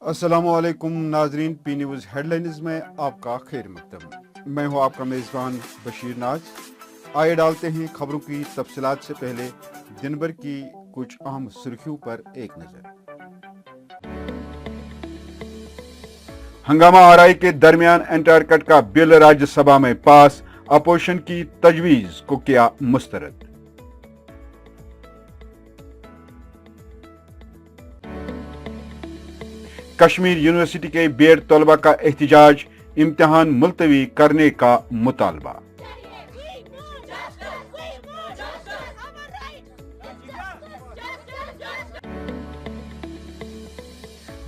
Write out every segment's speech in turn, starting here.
अस्सलाम वालेकुम नाजरीन, पी न्यूज़ हेडलाइंस में आपका खैर मकदम। मैं हूं आपका मेज़बान बशीर नाज। आइए डालते हैं खबरों की तफसीलात से पहले दिन भर की कुछ अहम सुर्खियों पर एक नज़र। हंगामा आरआई के दरमियान एंटायर कट का बिल राज्यसभा में पास, अपोजिशन की तजवीज को किया मुस्तरद। कश्मीर यूनिवर्सिटी के बीएड तलबा का एहतिजाज, इम्तिहान मुलतवी करने का मुतालबा।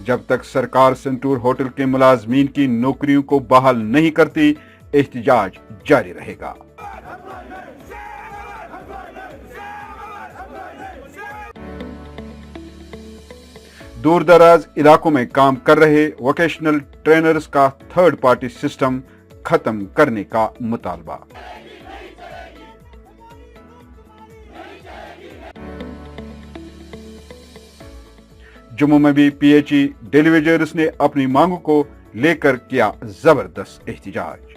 जब तक सरकार सेंटूर होटल के मुलाजमीन की नौकरियों को बहाल नहीं करती, एहतिजाज जारी रहेगा। दूर दराज इलाकों में काम कर रहे वोकेशनल ट्रेनर्स का थर्ड पार्टी सिस्टम खत्म करने का मुतालबा। जम्मू में भी पीएचई डेलीवेजर्स ने अपनी मांगों को लेकर किया जबरदस्त एहतिजाज।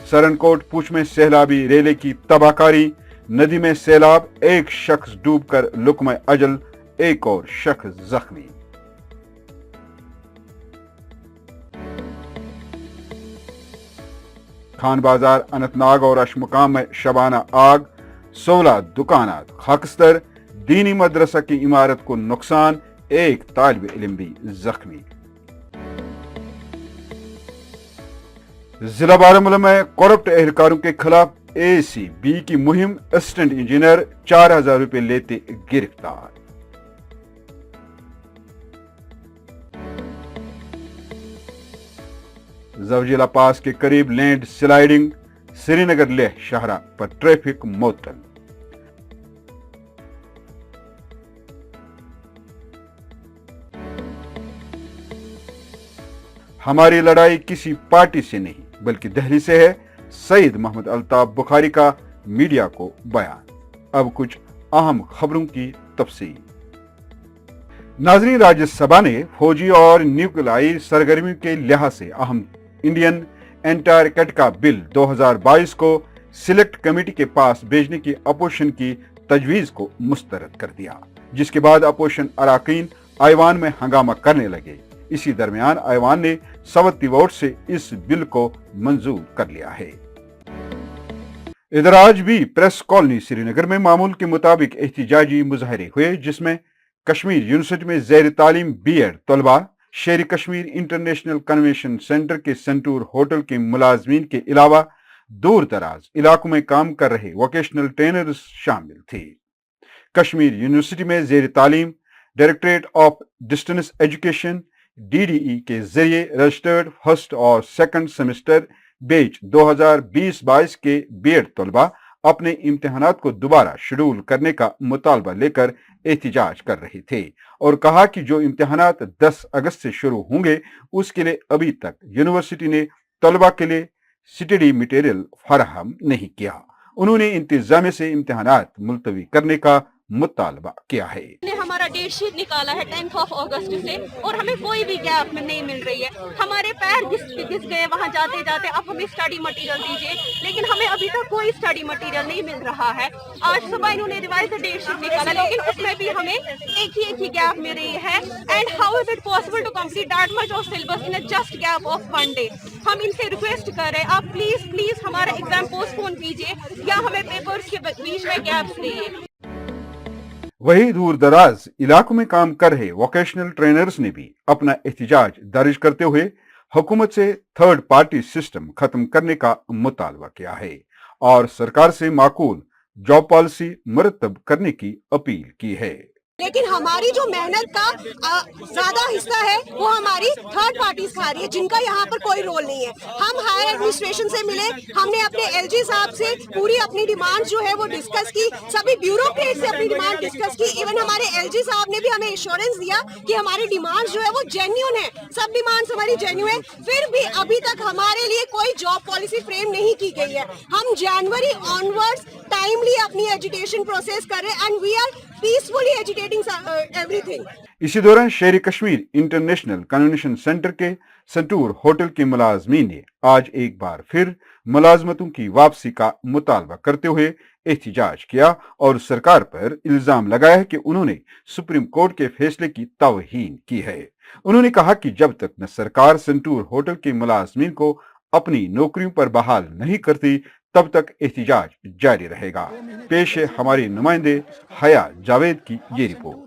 सरनकोट पूंछ में सैलाबी रेले की तबाहकारी, नदी में सैलाब, एक शख्स डूबकर लुकमे अजल, एक और शख्स जख्मी। खान बाजार, अनंतनाग और अशमुकाम में शबाना आग, 16 दुकानात खाकस्तर, दीनी मदरसा की इमारत को नुकसान, एक तालिब इल्म भी जख्मी। जिला बारामूला में करप्ट एहलकारों के खिलाफ ACB की मुहिम, असिस्टेंट इंजीनियर 4000 रुपए लेते गिरफ्तार। जवजिला पास के करीब लैंड स्लाइडिंग, श्रीनगर लेह शाहरा पर ट्रैफिक मुअत्तल। हमारी लड़ाई किसी पार्टी से नहीं बल्कि दिल्ली से है, सईद मोहम्मद अल्ताफ बुखारी का मीडिया को बयान। अब कुछ अहम खबरों की तफसील। नाज़रीन, राज्यसभा ने फौजी और न्यूक्लियाई सरगर्मियों के लिहाज से अहम इंडियन एंटायर कट का बिल 2022 को सिलेक्ट कमेटी के पास भेजने की अपोजिशन की तजवीज को मुस्तरद कर दिया, जिसके बाद अपोजिशन अरकान ऐवान में हंगामा करने लगे। इसी दरमियान ऐवान ने 87 वोट से इस बिल को मंजूर कर लिया है। इधर आज भी प्रेस कॉलोनी श्रीनगर में मामूल के मुताबिक एहतिजाजी मुजाहरे हुए, जिसमें कश्मीर यूनिवर्सिटी में ज़ेर तालीम बीएड तलबा, शेर कश्मीर इंटरनेशनल कन्वेंशन सेंटर के सेंटूर होटल के मुलाजमीन के अलावा दूर दराज इलाकों में काम कर रहे वोकेशनल ट्रेनर्स शामिल थे। कश्मीर यूनिवर्सिटी में ज़ेर तालीम directorate of distance education DDE के जरिए रजिस्टर्ड फर्स्ट और सेकंड सेमेस्टर बैच 2020-22 के बीएड तलबा अपने इम्तिहानात को दोबारा शेड्यूल करने का मुतालबा लेकर एहतिजाज कर रहे थे और कहा कि जो इम्तिहानात 10 अगस्त से शुरू होंगे उसके लिए अभी तक यूनिवर्सिटी ने तलबा के लिए स्टडी मटेरियल फराहम नहीं किया। उन्होंने इंतजामिया से इम्तिहानात मुलतवी करने का मुतालबा किया है। हमारा डेट शीट निकाला है 10 अगस्त से और हमें कोई भी गैप में नहीं मिल रही है। हमारे पैर घिस गए वहाँ जाते जाते, अब हमें स्टडी मटेरियल दीजिए, लेकिन हमें अभी तक कोई स्टडी मटेरियल नहीं मिल रहा है। आज सुबह इन्होंने रिवाइज डेट शीट निकाला, लेकिन उसमें भी हमें एक ही गैप मिल रही है। And how is it possible to complete that much of syllabus in a just gap of 1 day. हम इनसे रिक्वेस्ट कर रहे हैं, आप प्लीज हमारा एग्जाम पोस्टपोन कीजिए या हमें पेपर्स के बीच में गैप्स दीजिए। वही दूर दराज इलाकों में काम कर रहे वोकेशनल ट्रेनर्स ने भी अपना एहतिजाज दर्ज करते हुए हुकूमत से थर्ड पार्टी सिस्टम खत्म करने का मुतालबा किया है और सरकार से माकूल जॉब पॉलिसी मुरतब करने की अपील की है। लेकिन हमारी जो मेहनत का ज्यादा हिस्सा है वो हमारी थर्ड पार्टीज खा रही है, जिनका यहाँ पर कोई रोल नहीं है। हम हायर एडमिनिस्ट्रेशन से मिले, हमने अपने LG साहब से पूरी अपनी डिमांड जो है वो डिस्कस की, सभी ब्यूरोक्रेट से अपनी डिमांड डिस्कस की। इवन हमारे LG साहब ने भी हमें एश्योरेंस दिया कि हमारी डिमांड जो है वो जेन्युइन है, सब डिमांड्स हमारी जेन्युइन है। फिर भी अभी तक हमारे लिए कोई जॉब पॉलिसी फ्रेम नहीं की गई है। हम जनवरी ऑनवर्ड्स टाइमली अपनी एजुकेशन प्रोसेस करें and we are peacefully educating everything. इसी दौरान शेर कश्मीर इंटरनेशनल कन्वेंशन सेंटर के संटूर होटल के मुलाजमीन ने आज एक बार फिर मुलाजमतों की वापसी का मुतालबा करते हुए एहतजाज किया और सरकार पर इल्जाम लगाया है कि उन्होंने सुप्रीम कोर्ट के फैसले की तौहीन की है। उन्होंने कहा कि जब तक न सरकार संटूर होटल के मुलाजमीन को अपनी नौकरियों पर बहाल नहीं करती तब तक एहतजाज जारी रहेगा। पेश है हमारे नुमाइंदे हया जावेद की ये रिपोर्ट।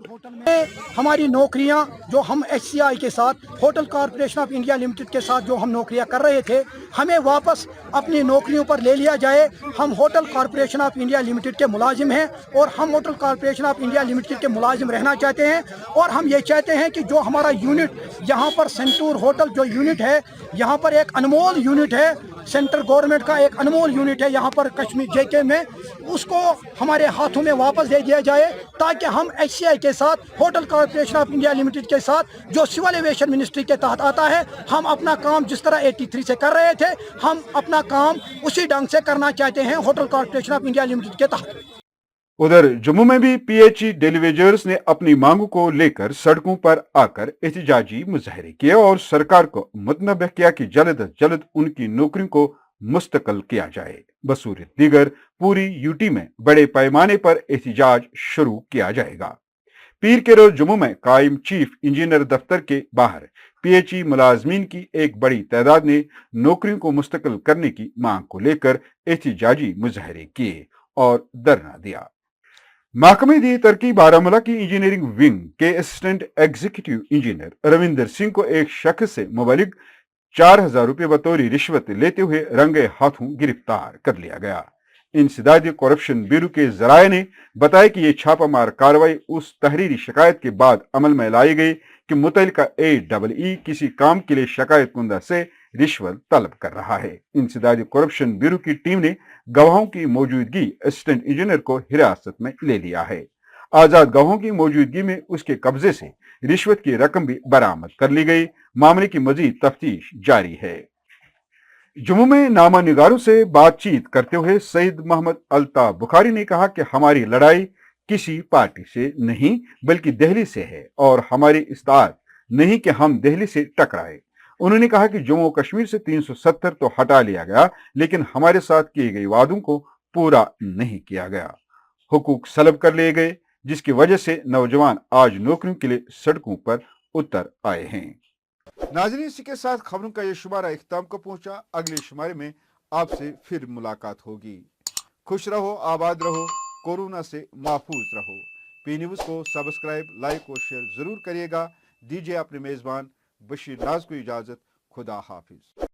हमारी नौकरियां जो हम HCI के साथ hotel corporation of India limited के साथ जो हम नौकरियां कर रहे थे, हमें वापस अपनी नौकरियों पर ले लिया जाए। हम hotel corporation of India limited के मुलाजिम हैं और हम hotel corporation of India limited के मुलाजिम रहना चाहते हैं और हम ये चाहते हैं कि जो हमारा यूनिट यहाँ पर सेंटूर होटल जो यूनिट है, यहाँ पर एक अनमोल यूनिट है, सेंट्रल गवर्नमेंट का एक अनमोल यूनिट है यहाँ पर कश्मीर JK में, उसको हमारे हाथों में वापस दे दिया जाए ताकि हम HCI के साथ hotel corporation of India limited के साथ जो सिविल एविएशन मिनिस्ट्री के तहत आता है, हम अपना काम जिस तरह 83 से कर रहे थे, हम अपना काम उसी ढंग से करना चाहते हैं hotel corporation of India limited के तहत। उधर जम्मू में भी PHE डेलीवेजर्स ने अपनी मांगों को लेकर सड़कों पर आकर एहतजाजी मुजाहरे किए और सरकार को मुतनब्बह किया कि जल्द अज जल्द उनकी नौकरियों को मुस्तकल किया जाए। बसूरत दीगर पूरी यूटी में बड़े पैमाने पर एहतजाज शुरू किया जाएगा। पीर के रोज जम्मू में कायम चीफ इंजीनियर दफ्तर के बाहर PHE मुलाजमीन की एक बड़ी तादाद ने नौकरियों को मुस्तकल करने की मांग को लेकर एहतजाजी मुजाहरे किए और धरना दिया। महकमे दी तरक्की बारामूला की इंजीनियरिंग विंग के assistant executive engineer Ravinder Singh को एक शख्स से मुबलिग 4000 रुपये बतौर रिश्वत लेते हुए रंगे हाथों गिरफ्तार कर लिया गया। इंसदादी करप्शन ब्यूरो के जराये ने बताया कि यह छापामार कार्रवाई उस तहरीरी शिकायत के बाद अमल में लाई गई कि मुतल्लिका AEE किसी काम के लिए शिकायत कुंदा से रिश्वत तलब कर रहा है। इंसदादी करप्शन ब्यूरो की टीम ने गवाहों की मौजूदगी असिस्टेंट इंजीनियर को हिरासत में ले लिया है। आजाद गवाहों की मौजूदगी में उसके कब्जे से रिश्वत की रकम भी बरामद कर ली गई। मामले की मजीद तफ्तीश जारी है। जम्मू में नामा निगारों से बातचीत करते हुए सईद मोहम्मद अल्ताफ बुखारी ने कहा कि हमारी लड़ाई किसी पार्टी से नहीं बल्कि दिल्ली से है और हमारी इस्ताद नहीं कि हम दिल्ली से टकराए। उन्होंने कहा कि जम्मू कश्मीर से 370 तो हटा लिया गया लेकिन हमारे साथ किए गए वादों को पूरा नहीं किया गया। हुकूक सलब कर लिए गए जिसकी वजह से नौजवान आज नौकरियों के लिए सड़कों पर उतर आए हैं। नाज़रीन, इसी के साथ खबरों का ये शुमारा इख्तिताम को पहुंचा। अगले शुमारे में आपसे फिर मुलाकात होगी। खुश रहो, आबाद रहो, कोरोना से महफूज रहो। P न्यूज़ को सब्सक्राइब, लाइक और शेयर जरूर करिएगा। दीजिए अपने मेजबान बशीर नाज को इजाजत। खुदा हाफिज।